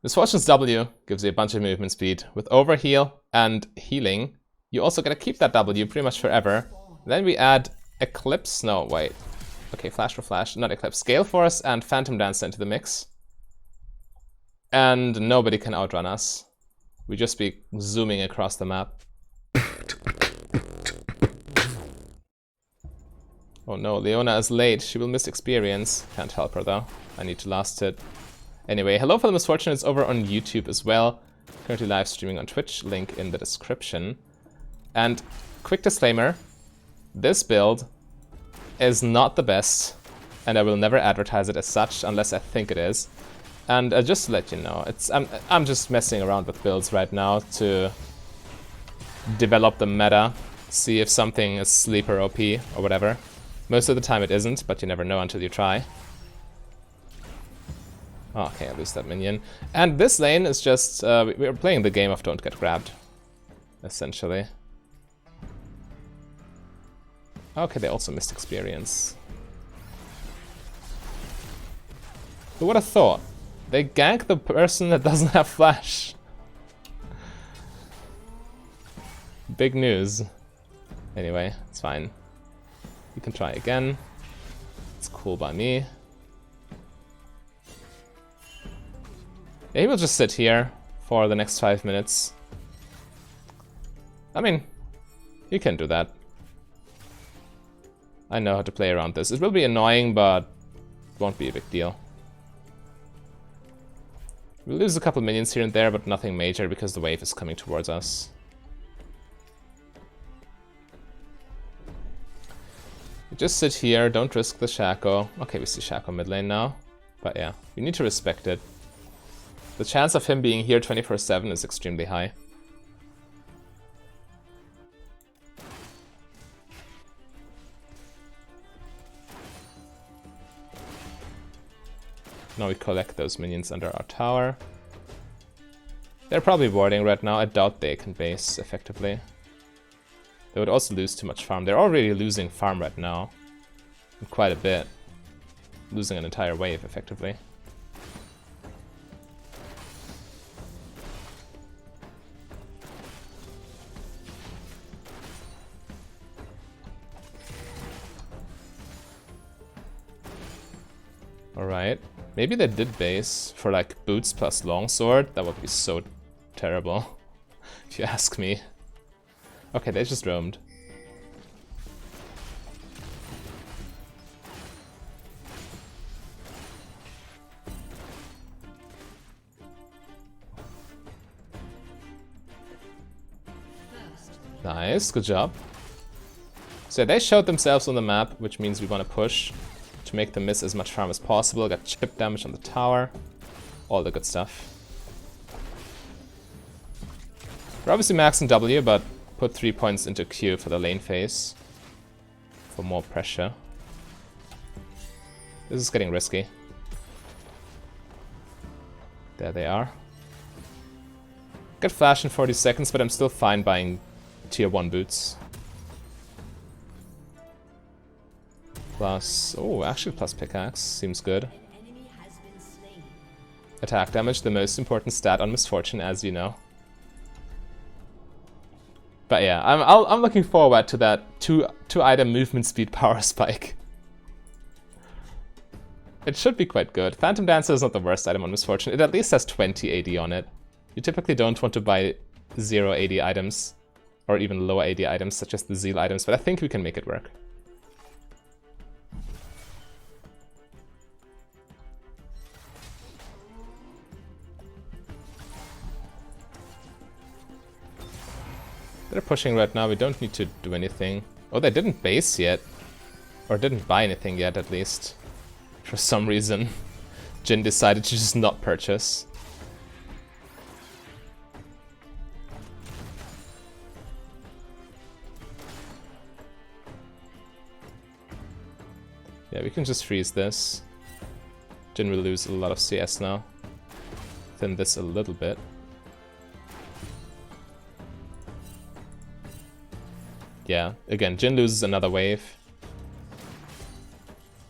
Misfortune's W gives you a bunch of movement speed. With overheal and healing, you also get to keep that W pretty much forever. Then we add Eclipse, no, wait. Okay, Flash for Flash, not Eclipse. Gale Force and Phantom Dancer into the mix. And nobody can outrun us. We just be zooming across the map. Oh no, Leona is late. She will miss experience. Can't help her though. I need to last hit. Anyway, Hello for the Misfortune is over on YouTube as well. Currently live streaming on Twitch, link in the description. And quick disclaimer, this build is not the best, and I will never advertise it as such unless I think it is. And just to let you know, I'm just messing around with builds right now to develop the meta, see if something is sleeper OP or whatever. Most of the time it isn't, but you never know until you try. Oh, okay, I lose that minion. And this lane is just, we're playing the game of don't get grabbed, essentially. Okay, they also missed experience. Who would have thought? They gank the person that doesn't have flash. Big news. Anyway, it's fine. You can try again. It's cool by me. Yeah, he will just sit here for the next 5 minutes. I mean, you can do that. I know how to play around this. It will be annoying, but it won't be a big deal. We'll lose a couple minions here and there, but nothing major because the wave is coming towards us. You just sit here, don't risk the Shaco. Okay, we see Shaco mid lane now. But yeah, you need to respect it. The chance of him being here 24/7 is extremely high. Now we collect those minions under our tower. They're probably warding right now. I doubt they can base effectively. They would also lose too much farm. They're already losing farm right now. And quite a bit. Losing an entire wave effectively. Alright. Maybe they did base for like boots plus longsword. That would be so terrible, if you ask me. Okay, they just roamed. Nice, good job. So they showed themselves on the map, which means we want to push to make them miss as much farm as possible. Got chip damage on the tower. All the good stuff. We're obviously maxing W, but put 3 points into Q for the lane phase. For more pressure. This is getting risky. There they are. Get flash in 40 seconds, but I'm still fine buying tier 1 boots. Plus, oh, actually plus pickaxe, seems good. Attack damage, the most important stat on Misfortune, as you know. But yeah, I'm looking forward to that two item movement speed power spike. It should be quite good. Phantom Dancer is not the worst item on Misfortune. It at least has 20 AD on it. You typically don't want to buy 0 AD items, or even low AD items such as the Zeal items, but I think we can make it work. They're pushing right now, we don't need to do anything. Oh, they didn't base yet. Or didn't buy anything yet, at least. For some reason, Jhin decided to just not purchase. Yeah, we can just freeze this. Jhin will lose a lot of CS now. Thin this a little bit. Yeah, again, Jhin loses another wave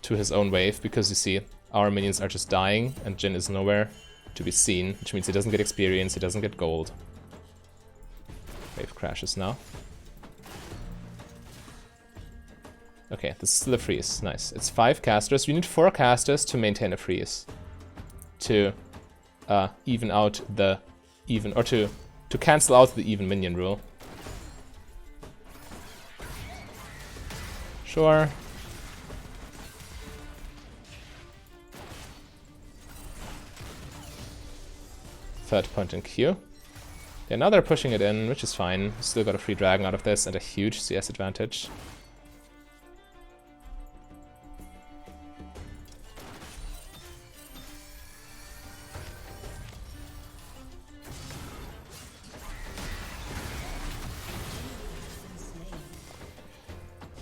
to his own wave because you see our minions are just dying and Jhin is nowhere to be seen, which means he doesn't get experience, he doesn't get gold. Wave crashes now. Okay, this is still a freeze. Nice. It's 5 casters. We need 4 casters to maintain a freeze. To even out the even, or to cancel out the even minion rule. Sure. Third point in queue. Yeah, now they're pushing it in, which is fine. Still got a free dragon out of this and a huge CS advantage.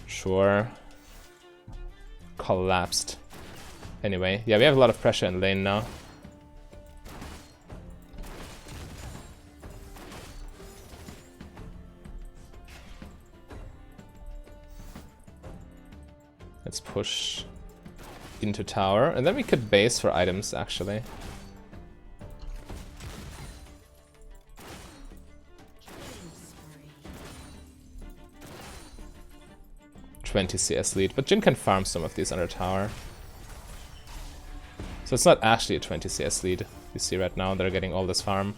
Sure. Collapsed. Anyway, yeah, we have a lot of pressure in lane now. Let's push into tower, and then we could base for items, actually. .20 CS lead, but Jhin can farm some of these under tower. So it's not actually a 20 CS lead. You see right now they're getting all this farm.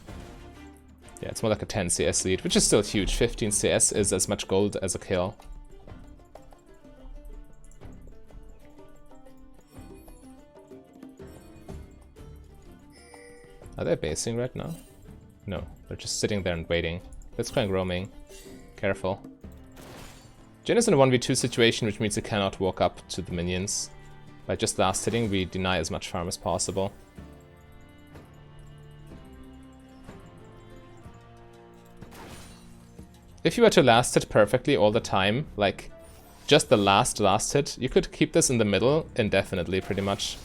Yeah, it's more like a 10 CS lead, which is still huge. 15 CS is as much gold as a kill. Are they basing right now? No, they're just sitting there and waiting. Let's try roaming. Careful. Jhin is in a 1v2 situation, which means he cannot walk up to the minions. By just last hitting, we deny as much farm as possible. If you were to last hit perfectly all the time, like just the last hit, you could keep this in the middle indefinitely, pretty much.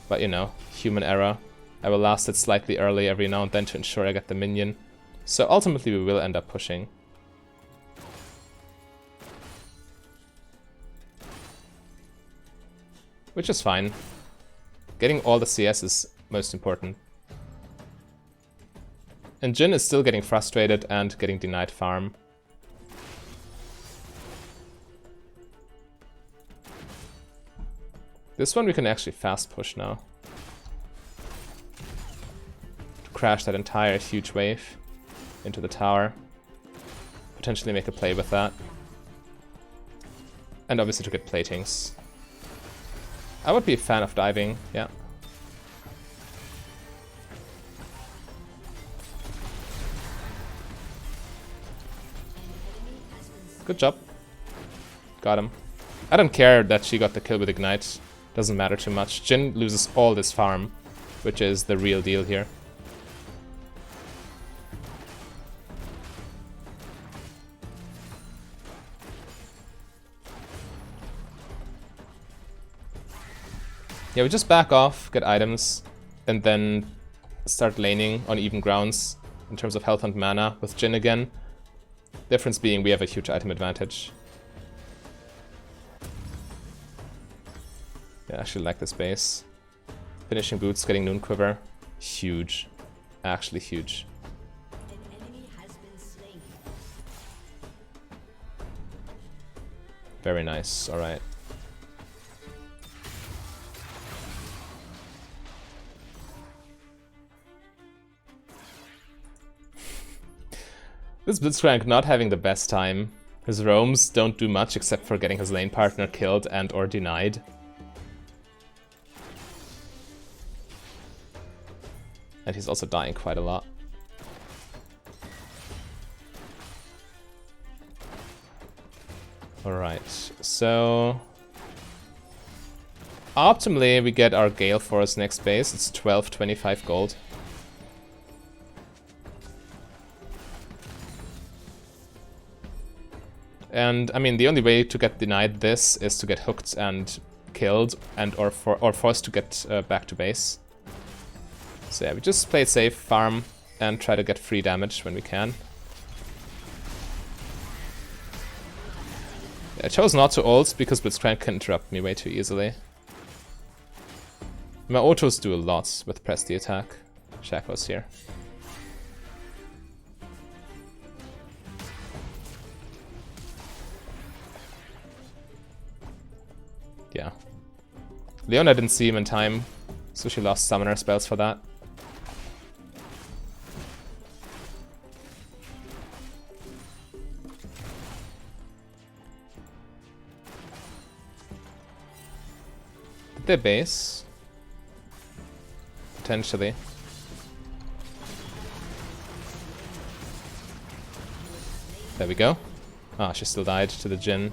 But you know, human error. I will last it slightly early every now and then to ensure I get the minion. So ultimately we will end up pushing. Which is fine. Getting all the CS is most important. And Jhin is still getting frustrated and getting denied farm. This one we can actually fast push now. Crash that entire huge wave into the tower. Potentially make a play with that. And obviously to get platings. I would be a fan of diving, yeah. Good job. Got him. I don't care that she got the kill with Ignite. Doesn't matter too much. Jhin loses all this farm, which is the real deal here. Yeah, we just back off, get items, and then start laning on even grounds in terms of health and mana with Jhin again. Difference being we have a huge item advantage. Yeah, I actually like this base. Finishing boots, getting Noon Quiver. Huge. Actually huge. Very nice, alright. This Blitzcrank not having the best time. His roams don't do much except for getting his lane partner killed and or denied. And he's also dying quite a lot. Alright, so... optimally we get our Gale Force next base. It's 1225 gold. And I mean, the only way to get denied this is to get hooked and killed, and or forced to get back to base. So yeah, we just play it safe, farm, and try to get free damage when we can. Yeah, I chose not to ult because Blitzcrank can interrupt me way too easily. My autos do a lot with press the attack, Shaco's here. Yeah. Leona didn't see him in time, so she lost summoner spells for that. Did they base? Potentially. There we go. Ah, she still died to the Jhin.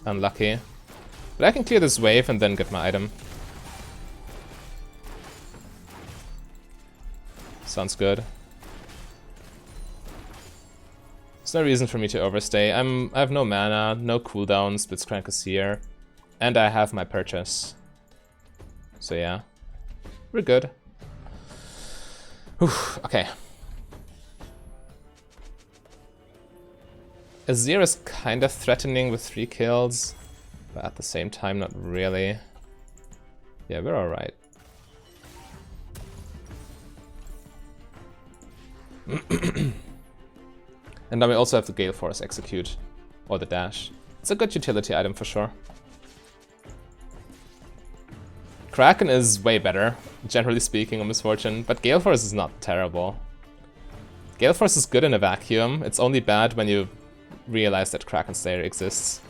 Unlucky. But I can clear this wave and then get my item. Sounds good. There's no reason for me to overstay. I have no mana, no cooldowns, Blitzcrank is here. And I have my purchase. So yeah. We're good. Whew, okay. Azir is kind of threatening with 3 kills. But at the same time, not really. Yeah, we're alright. And then we also have the Gale Force execute. Or the dash. It's a good utility item for sure. Kraken is way better, generally speaking, on Misfortune. But Gale Force is not terrible. Gale Force is good in a vacuum. It's only bad when you realize that Kraken Slayer exists.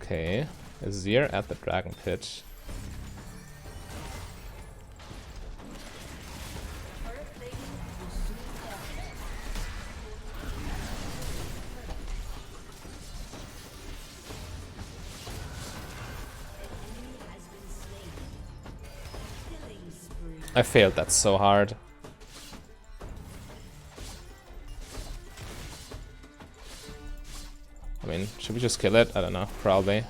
Okay, Azir at the Dragon Pit. I failed that so hard. I mean, should we just kill it? I don't know, probably.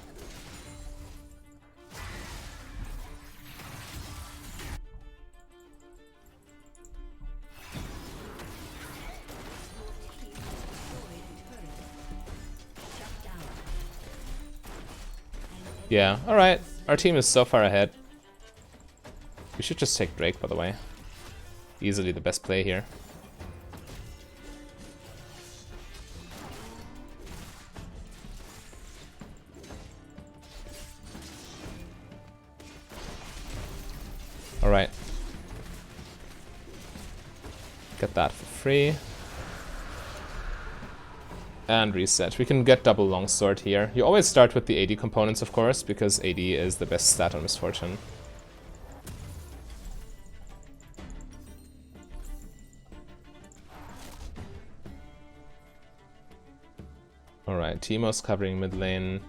Yeah, alright. Our team is so far ahead. We should just take Drake, by the way. Easily the best play here. Alright. Get that for free. And reset. We can get double longsword here. You always start with the AD components, of course, because AD is the best stat on Misfortune. Alright, Teemo's covering mid lane.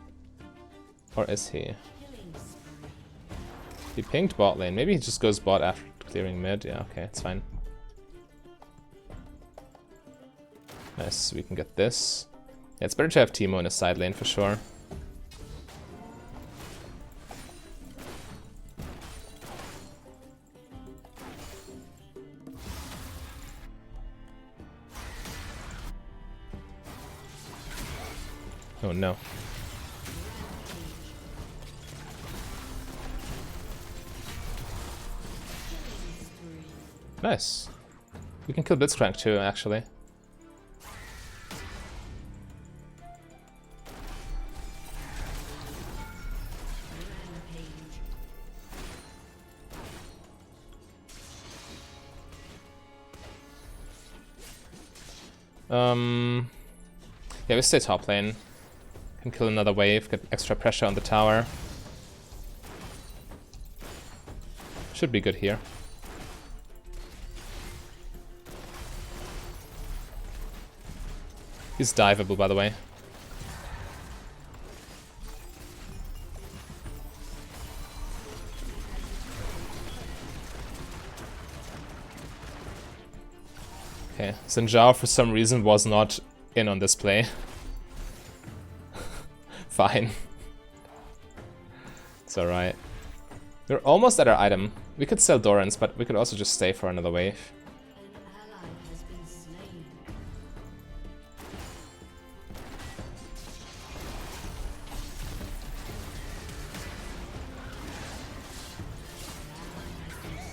Or is he? He pinged bot lane. Maybe he just goes bot after clearing mid. Yeah, okay, it's fine. Nice, we can get this. Yeah, it's better to have Teemo in a side lane for sure. Oh no. Nice. We can kill Blitzcrank too, actually. Yeah, we stay top lane. Can kill another wave, get extra pressure on the tower. Should be good here. He's diveable, by the way. Okay, Xin Zhao for some reason was not in on this play. Fine. It's alright. We're almost at our item. We could sell Dorans, but we could also just stay for another wave.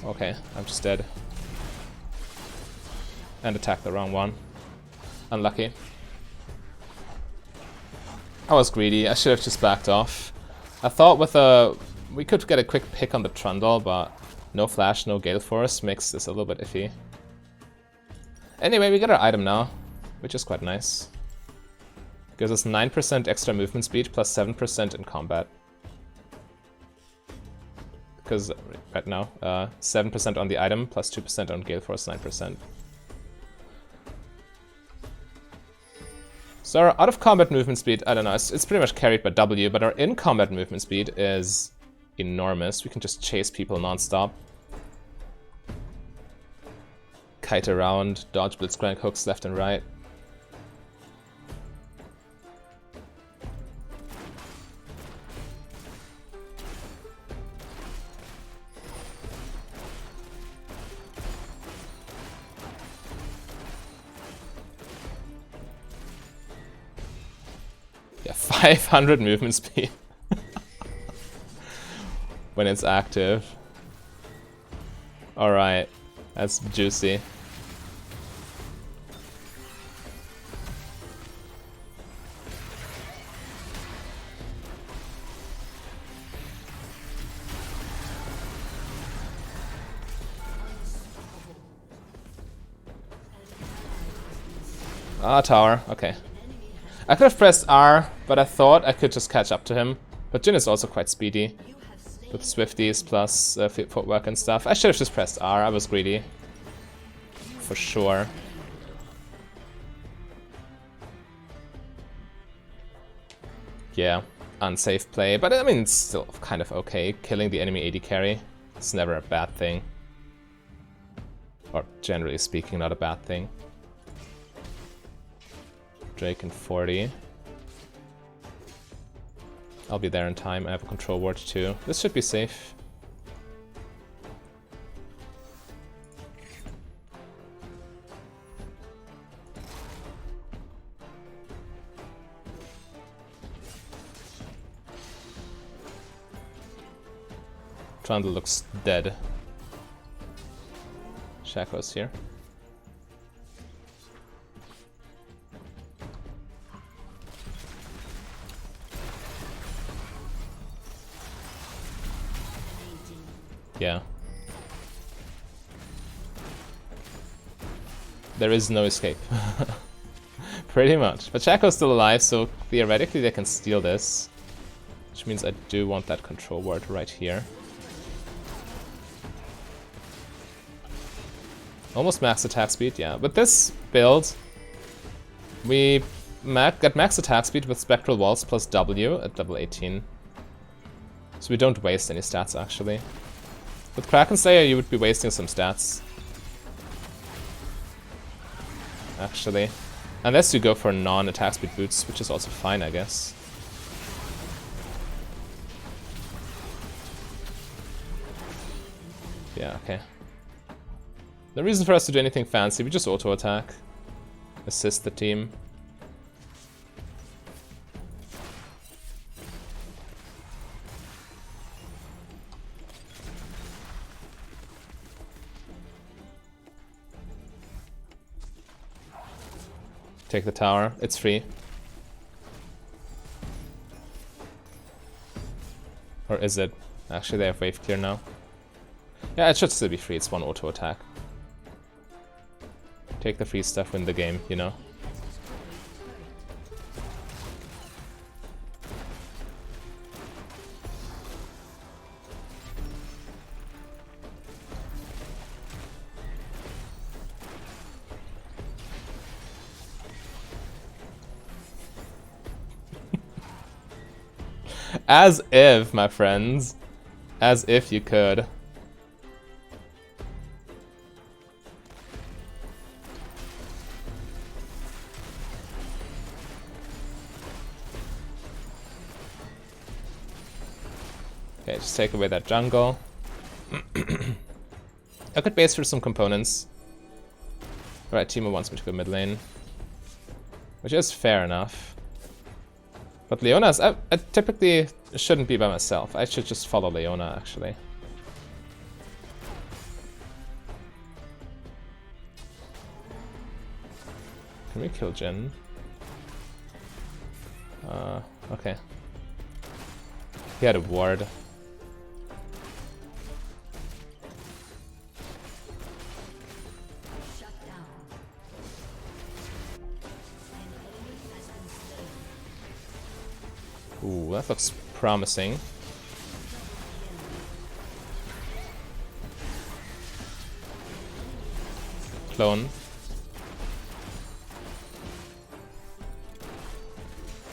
Okay, I'm just dead. And attacked the wrong one. Unlucky. I was greedy, I should have just backed off. I thought with a... we could get a quick pick on the Trundle, but no flash, no Gale Force makes this a little bit iffy. Anyway, we got our item now, which is quite nice. Gives us 9% extra movement speed plus 7% in combat. Because right now, 7% on the item plus 2% on Gale Force, 9%. So our out-of-combat movement speed, I don't know, it's pretty much carried by W, but our in-combat movement speed is enormous. We can just chase people non-stop. Kite around, dodge blitzcrank hooks left and right. Yeah, 500 movement speed when it's active. Alright, that's juicy. Ah, tower, okay. I could have pressed R, but I thought I could just catch up to him. But Jhin is also quite speedy, with Swifties plus footwork and stuff. I should have just pressed R, I was greedy. For sure. Yeah, unsafe play, but I mean, it's still kind of okay. Killing the enemy AD carry, it's never a bad thing. Or generally speaking, not a bad thing. Drake and 40. I'll be there in time. I have a control ward too. This should be safe. Trundle looks dead. Shaco's here. Yeah. There is no escape. Pretty much. But Shaco's still alive, so theoretically they can steal this. Which means I do want that control ward right here. Almost max attack speed, yeah. With this build, we get max attack speed with Spectral Waltz plus W at level 18. So we don't waste any stats, actually. With Kraken Slayer, you would be wasting some stats. Actually. Unless you go for non-attack speed boots, which is also fine, I guess. Yeah, okay. No reason for us to do anything fancy, we just auto-attack. Assist the team. Take the tower, it's free. Or is it? Actually, they have wave clear now. Yeah, it should still be free, it's one auto attack. Take the free stuff, win the game, you know? As if, my friends. As if you could. Okay, just take away that jungle. I could base for some components. Alright, Timo wants me to go mid lane. Which is fair enough. But Leona's... I typically shouldn't be by myself. I should just follow Leona, actually. Can we kill Jhin? Okay. He had a ward. Ooh, that looks promising. Clone.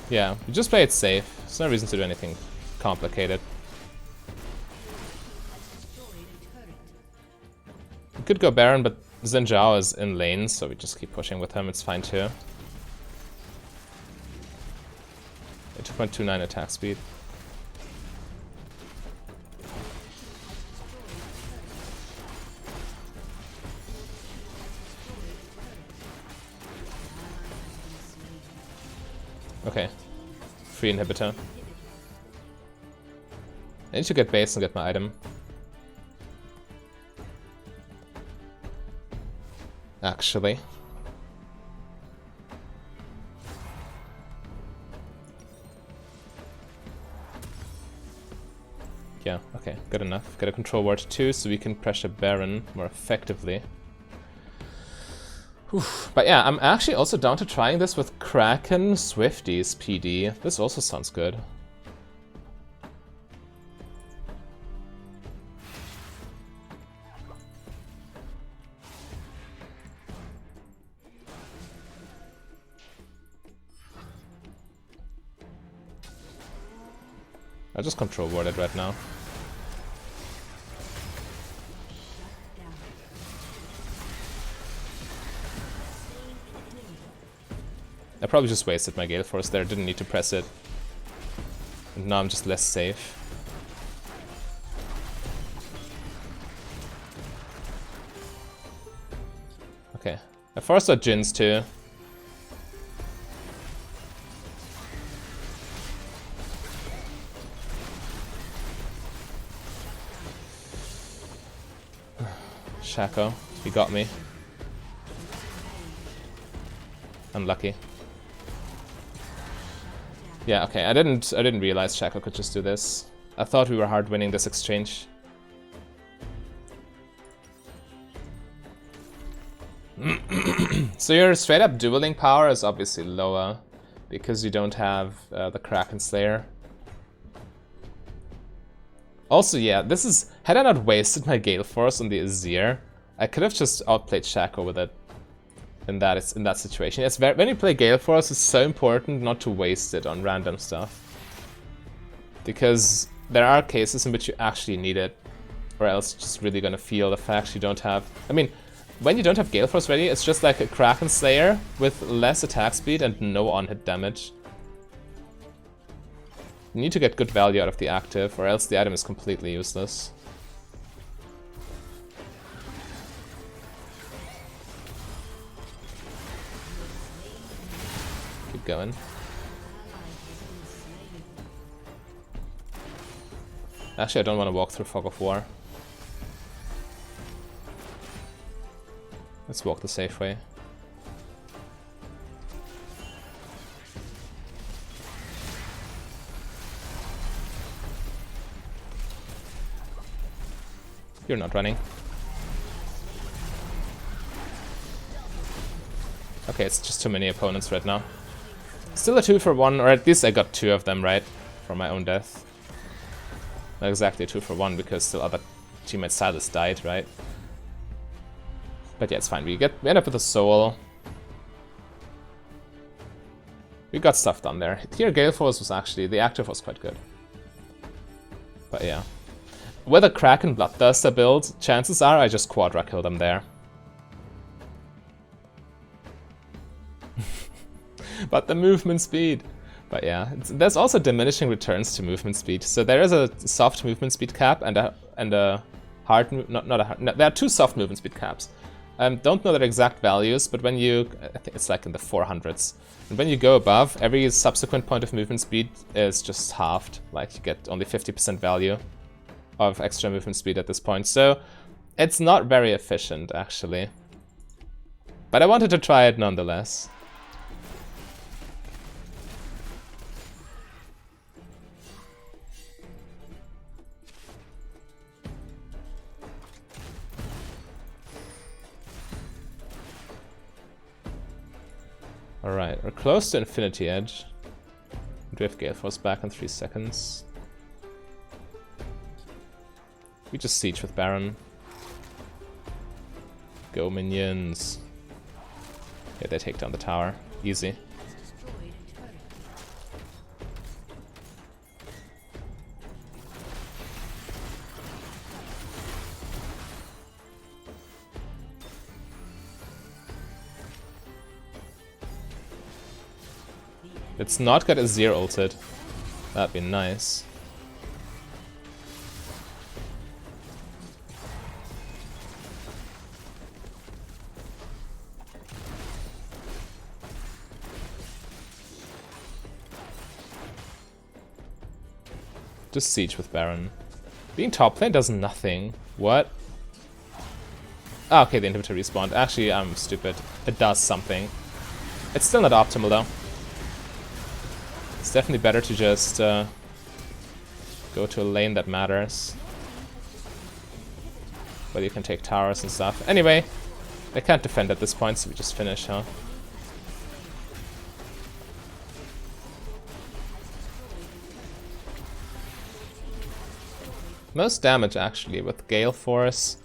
Yeah, we just play it safe. There's no reason to do anything complicated. We could go Baron, but Xin Zhao is in lane, so we just keep pushing with him. It's fine too. 2.29 attack speed. Okay. Free inhibitor. I need to get base and get my item. Actually. Yeah, okay, good enough. Get a control ward too, so we can pressure Baron more effectively. Whew. But yeah, I'm actually also down to trying this with Kraken Swifties PD. This also sounds good. I'll just control ward it right now. I probably just wasted my Gale Force there, didn't need to press it. And now I'm just less safe. Okay. I forced out Jin's too. Shaco, he got me. Unlucky. Yeah, okay, I didn't realize Shaco could just do this. I thought we were hard winning this exchange. So your straight up dueling power is obviously lower because you don't have the Kraken Slayer. Also, yeah, this is... Had I not wasted my Gale Force on the Azir, I could have just outplayed Shaco with it. In that situation. It's when you play Gale Force, it's so important not to waste it on random stuff. Because there are cases in which you actually need it, or else you're just really gonna feel the fact you don't have... I mean, when you don't have Gale Force ready, it's just like a Kraken Slayer with less attack speed and no on-hit damage. You need to get good value out of the active, or else the item is completely useless. Keep going. Actually, I don't want to walk through Fog of War. Let's walk the safe way. You're not running. Okay, it's just too many opponents right now. Still a 2-for-1, or at least I got 2 of them right from my own death. Not exactly a 2-for-1 because still other teammate Silas died, right? But yeah, it's fine. We end up with a soul. We got stuff done there. Here, Gale Force was actually... The active was quite good. But yeah. With a Kraken Bloodthirster build, chances are I just Quadra kill them there. But the movement speed. But yeah, there's also diminishing returns to movement speed. So there is a soft movement speed cap and a hard, there are two soft movement speed caps. Don't know their exact values, but when you, I think it's like in the 400s. And when you go above, every subsequent point of movement speed is just halved. Like you get only 50% value of extra movement speed at this point. So it's not very efficient, actually. But I wanted to try it nonetheless. Alright, we're close to Infinity Edge. We have Gale Force back in 3 seconds. We just siege with Baron. Go minions. Yeah, they take down the tower. Easy. Let's not get Azir ulted. That'd be nice. Just siege with Baron. Being top lane does nothing. What? Ah, okay, the inhibitor respawned. Actually, I'm stupid. It does something. It's still not optimal though. It's definitely better to just go to a lane that matters. Where you can take towers and stuff. Anyway, they can't defend at this point, so we just finish, huh? Most damage, actually, with Gale Force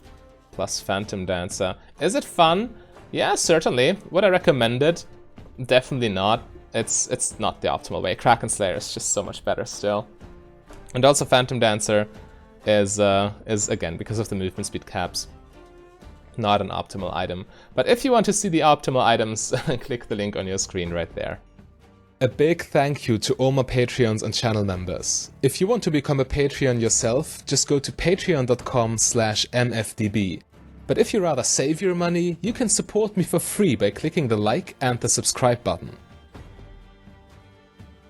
plus Phantom Dancer. Is it fun? Yeah, certainly. Would I recommend it? Definitely not. It's not the optimal way. Kraken Slayer is just so much better still. And also Phantom Dancer is again, because of the movement speed caps, not an optimal item. But if you want to see the optimal items, click the link on your screen right there. A big thank you to all my Patreons and channel members. If you want to become a Patreon yourself, just go to patreon.com/mfdb. But if you rather save your money, you can support me for free by clicking the like and the subscribe button.